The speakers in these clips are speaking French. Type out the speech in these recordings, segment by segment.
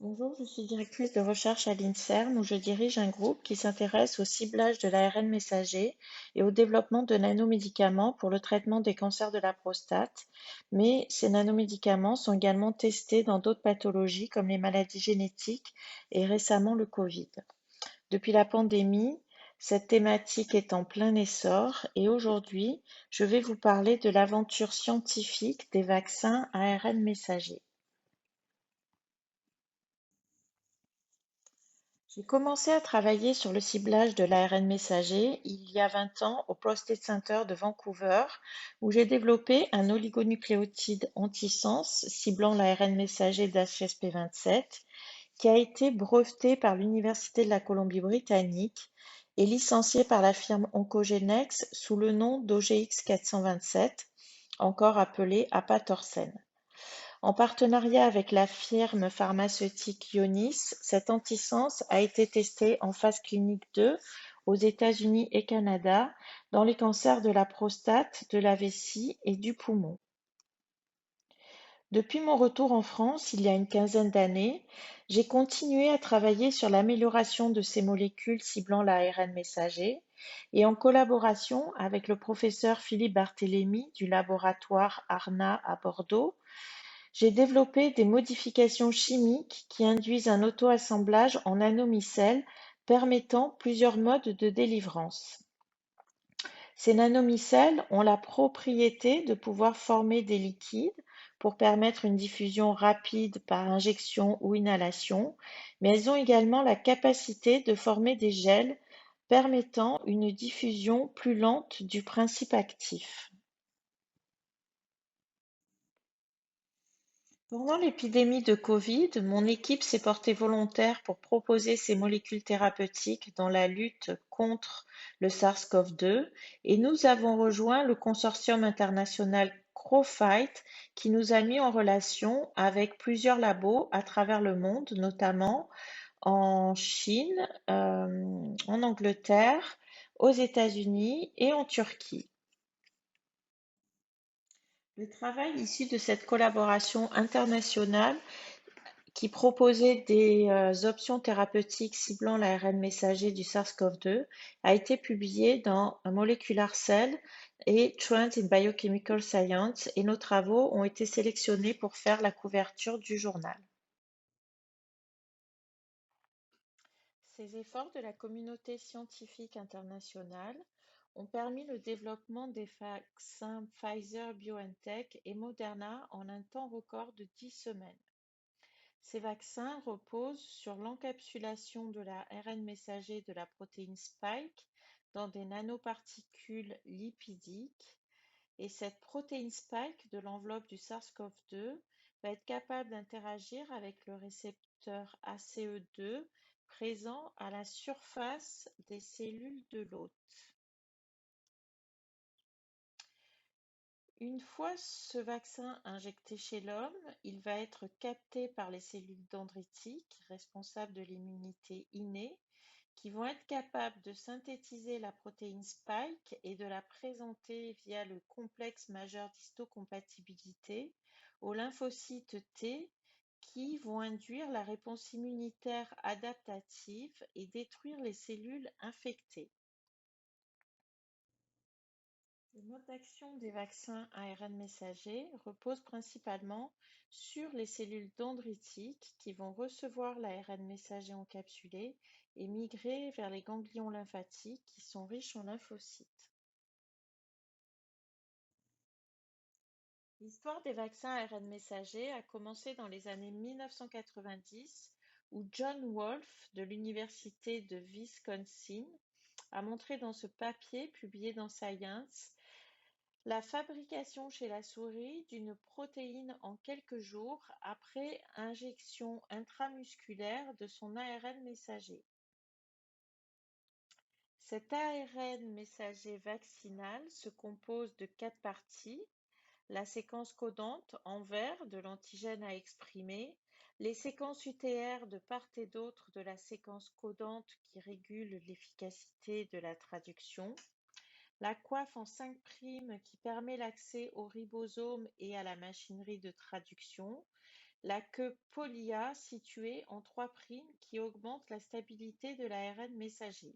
Bonjour, je suis directrice de recherche à l'INSERM où je dirige un groupe qui s'intéresse au ciblage de l'ARN messager et au développement de nanomédicaments pour le traitement des cancers de la prostate. Mais ces nanomédicaments sont également testés dans d'autres pathologies comme les maladies génétiques et récemment le Covid. Depuis la pandémie, cette thématique est en plein essor et aujourd'hui, je vais vous parler de l'aventure scientifique des vaccins ARN messagers. J'ai commencé à travailler sur le ciblage de l'ARN messager il y a 20 ans au Prostate Center de Vancouver, où j'ai développé un oligonucléotide antisense ciblant l'ARN messager d'HSP27, qui a été breveté par l'Université de la Colombie-Britannique et licencié par la firme Oncogenex sous le nom d'OGX 427, encore appelé Apatorsen. En partenariat avec la firme pharmaceutique Ionis, cet antisense a été testé en phase clinique 2 aux États-Unis et Canada dans les cancers de la prostate, de la vessie et du poumon. Depuis mon retour en France, il y a une quinzaine d'années, j'ai continué à travailler sur l'amélioration de ces molécules ciblant l'ARN messager et en collaboration avec le professeur Philippe Barthélémy du laboratoire ARNA à Bordeaux, j'ai développé des modifications chimiques qui induisent un auto-assemblage en nanomicelles permettant plusieurs modes de délivrance. Ces nanomicelles ont la propriété de pouvoir former des liquides pour permettre une diffusion rapide par injection ou inhalation, mais elles ont également la capacité de former des gels permettant une diffusion plus lente du principe actif. Pendant l'épidémie de Covid, mon équipe s'est portée volontaire pour proposer ces molécules thérapeutiques dans la lutte contre le SARS-CoV-2 et nous avons rejoint le consortium international CROFIGHT qui nous a mis en relation avec plusieurs labos à travers le monde, notamment en Chine, en Angleterre, aux États-Unis et en Turquie. Le travail issu de cette collaboration internationale qui proposait des options thérapeutiques ciblant l'ARN messager du SARS-CoV-2 a été publié dans Molecular Cell et Trends in Biochemical Science et nos travaux ont été sélectionnés pour faire la couverture du journal. Ces efforts de la communauté scientifique internationale ont permis le développement des vaccins Pfizer, BioNTech et Moderna en un temps record de 10 semaines. Ces vaccins reposent sur l'encapsulation de la l'ARN messager de la protéine Spike dans des nanoparticules lipidiques et cette protéine Spike de l'enveloppe du SARS-CoV-2 va être capable d'interagir avec le récepteur ACE2 présent à la surface des cellules de l'hôte. Une fois ce vaccin injecté chez l'homme, il va être capté par les cellules dendritiques responsables de l'immunité innée qui vont être capables de synthétiser la protéine Spike et de la présenter via le complexe majeur d'histocompatibilité aux lymphocytes T qui vont induire la réponse immunitaire adaptative et détruire les cellules infectées. Le mode d'action des vaccins ARN messagers repose principalement sur les cellules dendritiques qui vont recevoir l'ARN messager encapsulé et migrer vers les ganglions lymphatiques qui sont riches en lymphocytes. L'histoire des vaccins ARN messagers a commencé dans les années 1990 où John Wolfe de l'Université de Wisconsin a montré dans ce papier publié dans Science la fabrication chez la souris d'une protéine en quelques jours après injection intramusculaire de son ARN messager. Cet ARN messager vaccinal se compose de 4 parties: la séquence codante en vert de l'antigène à exprimer, les séquences UTR de part et d'autre de la séquence codante qui régule l'efficacité de la traduction, la coiffe en 5' qui permet l'accès au ribosome et à la machinerie de traduction, la queue Polia située en 3' qui augmente la stabilité de l'ARN messager.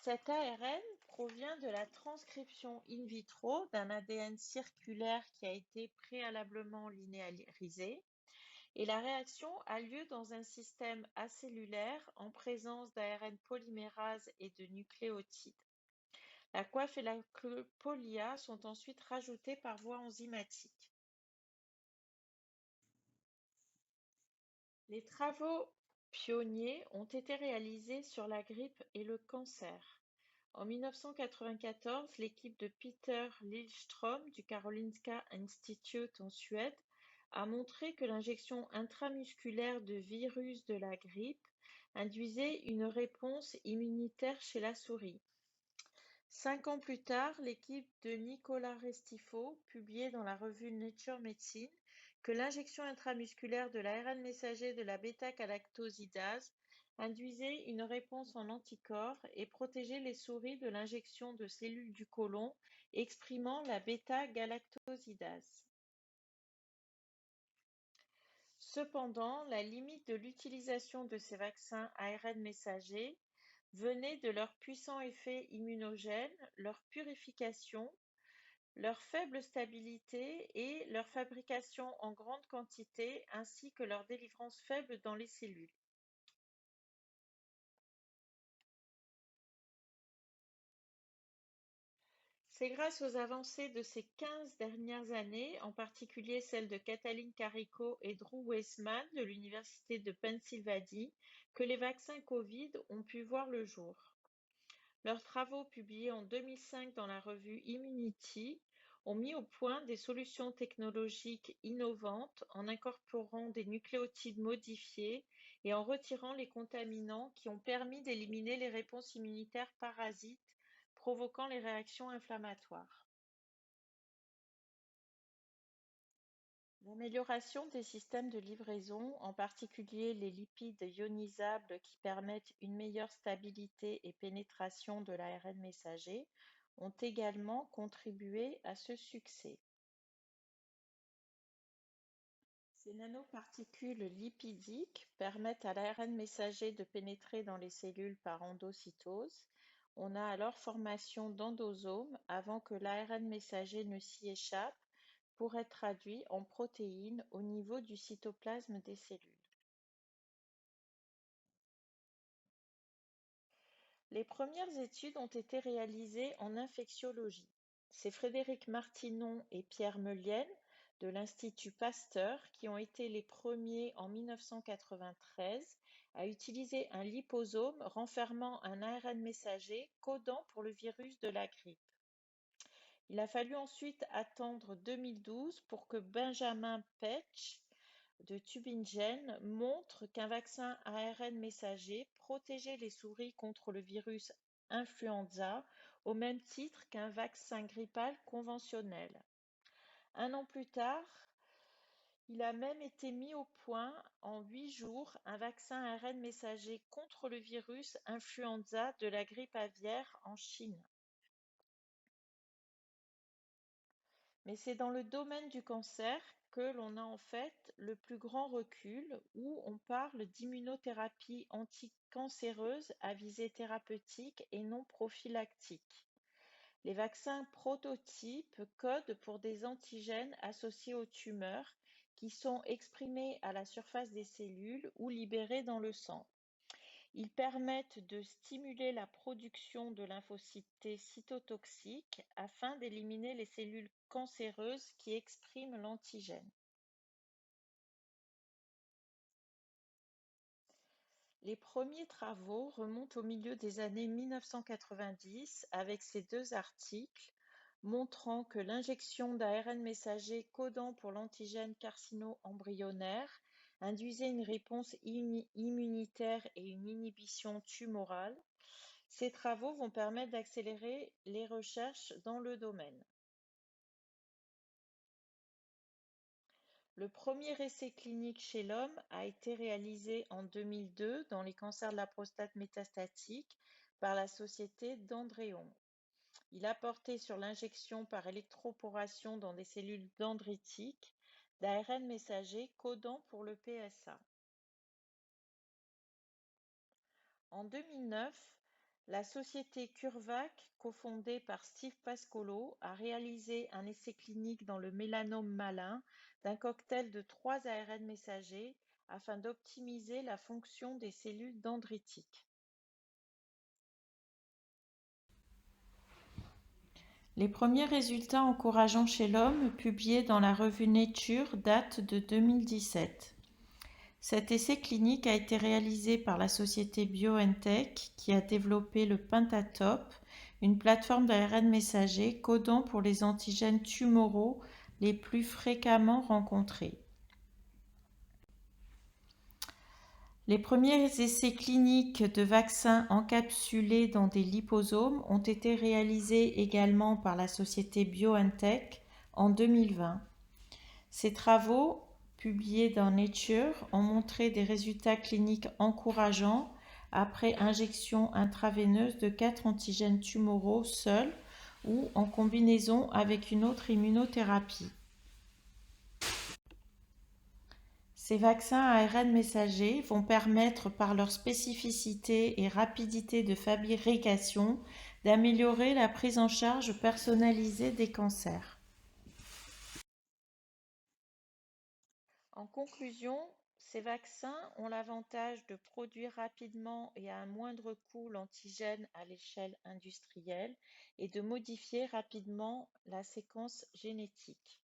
Cet ARN provient de la transcription in vitro d'un ADN circulaire qui a été préalablement linéarisé et la réaction a lieu dans un système acellulaire en présence d'ARN polymérase et de nucléotides. La coiffe et la queue Polia sont ensuite rajoutées par voie enzymatique. Les travaux pionniers ont été réalisés sur la grippe et le cancer. En 1994, l'équipe de Peter Lillström du Karolinska Institutet en Suède a montré que l'injection intramusculaire de virus de la grippe induisait une réponse immunitaire chez la souris. 5 ans plus tard, l'équipe de Nicolas Restifo publiait dans la revue Nature Medicine que l'injection intramusculaire de l'ARN messager de la bêta-galactosidase induisait une réponse en anticorps et protégeait les souris de l'injection de cellules du côlon exprimant la bêta-galactosidase. Cependant, la limite de l'utilisation de ces vaccins ARN messagers venait de leur puissant effet immunogène, leur purification, leur faible stabilité et leur fabrication en grande quantité ainsi que leur délivrance faible dans les cellules. C'est grâce aux avancées de ces 15 dernières années, en particulier celles de Katalin Karikó et Drew Weissman de l'Université de Pennsylvanie, que les vaccins Covid ont pu voir le jour. Leurs travaux, publiés en 2005 dans la revue Immunity, ont mis au point des solutions technologiques innovantes en incorporant des nucléotides modifiés et en retirant les contaminants qui ont permis d'éliminer les réponses immunitaires parasites provoquant les réactions inflammatoires. L'amélioration des systèmes de livraison, en particulier les lipides ionisables qui permettent une meilleure stabilité et pénétration de l'ARN messager, ont également contribué à ce succès. Ces nanoparticules lipidiques permettent à l'ARN messager de pénétrer dans les cellules par endocytose. On a alors formation d'endosomes avant que l'ARN messager ne s'y échappe pour être traduit en protéines au niveau du cytoplasme des cellules. Les premières études ont été réalisées en infectiologie. C'est Frédéric Martinon et Pierre Meulienne de l'Institut Pasteur qui ont été les premiers en 1993 à utiliser un liposome renfermant un ARN messager codant pour le virus de la grippe. Il a fallu ensuite attendre 2012 pour que Benjamin Petch de Tübingen montre qu'un vaccin ARN messager protégeait les souris contre le virus influenza au même titre qu'un vaccin grippal conventionnel. 1 an plus tard, il a même été mis au point en 8 jours un vaccin ARN messager contre le virus influenza de la grippe aviaire en Chine. Mais c'est dans le domaine du cancer que l'on a en fait le plus grand recul, où on parle d'immunothérapie anticancéreuse à visée thérapeutique et non prophylactique. Les vaccins prototypes codent pour des antigènes associés aux tumeurs qui sont exprimés à la surface des cellules ou libérés dans le sang. Ils permettent de stimuler la production de lymphocytes T cytotoxiques afin d'éliminer les cellules cancéreuses qui expriment l'antigène. Les premiers travaux remontent au milieu des années 1990 avec ces 2 articles montrant que l'injection d'ARN messager codant pour l'antigène carcino-embryonnaire induisait une réponse immunitaire et une inhibition tumorale. Ces travaux vont permettre d'accélérer les recherches dans le domaine. Le premier essai clinique chez l'homme a été réalisé en 2002 dans les cancers de la prostate métastatique par la société d'Andréon. Il a porté sur l'injection par électroporation dans des cellules dendritiques d'ARN messager codant pour le PSA. En 2009, la société CureVac, cofondée par Steve Pascolo, a réalisé un essai clinique dans le mélanome malin d'un cocktail de 3 ARN messagers afin d'optimiser la fonction des cellules dendritiques. Les premiers résultats encourageants chez l'homme, publiés dans la revue Nature, datent de 2017. Cet essai clinique a été réalisé par la société BioNTech qui a développé le Pentatope, une plateforme d'ARN messager codant pour les antigènes tumoraux les plus fréquemment rencontrés. Les premiers essais cliniques de vaccins encapsulés dans des liposomes ont été réalisés également par la société BioNTech en 2020. Ces travaux, publiés dans Nature, ont montré des résultats cliniques encourageants après injection intraveineuse de 4 antigènes tumoraux seuls ou en combinaison avec une autre immunothérapie. Ces vaccins ARN messagers vont permettre, par leur spécificité et rapidité de fabrication, d'améliorer la prise en charge personnalisée des cancers. En conclusion, ces vaccins ont l'avantage de produire rapidement et à un moindre coût l'antigène à l'échelle industrielle et de modifier rapidement la séquence génétique.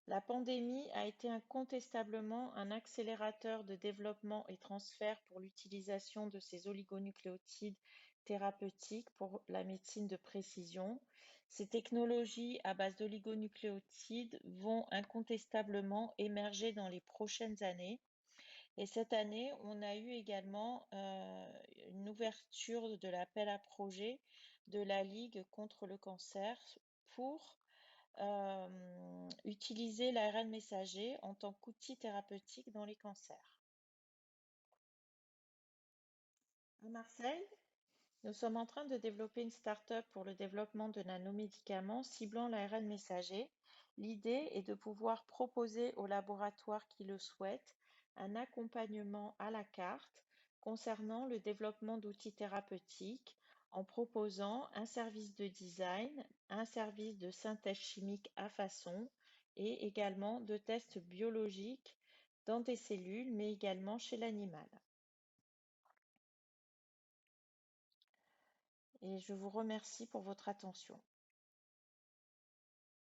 La pandémie a été incontestablement un accélérateur de développement et transfert pour l'utilisation de ces oligonucléotides thérapeutiques pour la médecine de précision. Ces technologies à base d'oligonucléotides vont incontestablement émerger dans les prochaines années. Et cette année, on a eu également une ouverture de l'appel à projet de la Ligue contre le cancer pour utiliser l'ARN messager en tant qu'outil thérapeutique dans les cancers. À Marseille, nous sommes en train de développer une start-up pour le développement de nanomédicaments ciblant l'ARN messager. L'idée est de pouvoir proposer aux laboratoires qui le souhaitent un accompagnement à la carte concernant le développement d'outils thérapeutiques en proposant un service de design, un service de synthèse chimique à façon et également de tests biologiques dans des cellules, mais également chez l'animal. Et je vous remercie pour votre attention.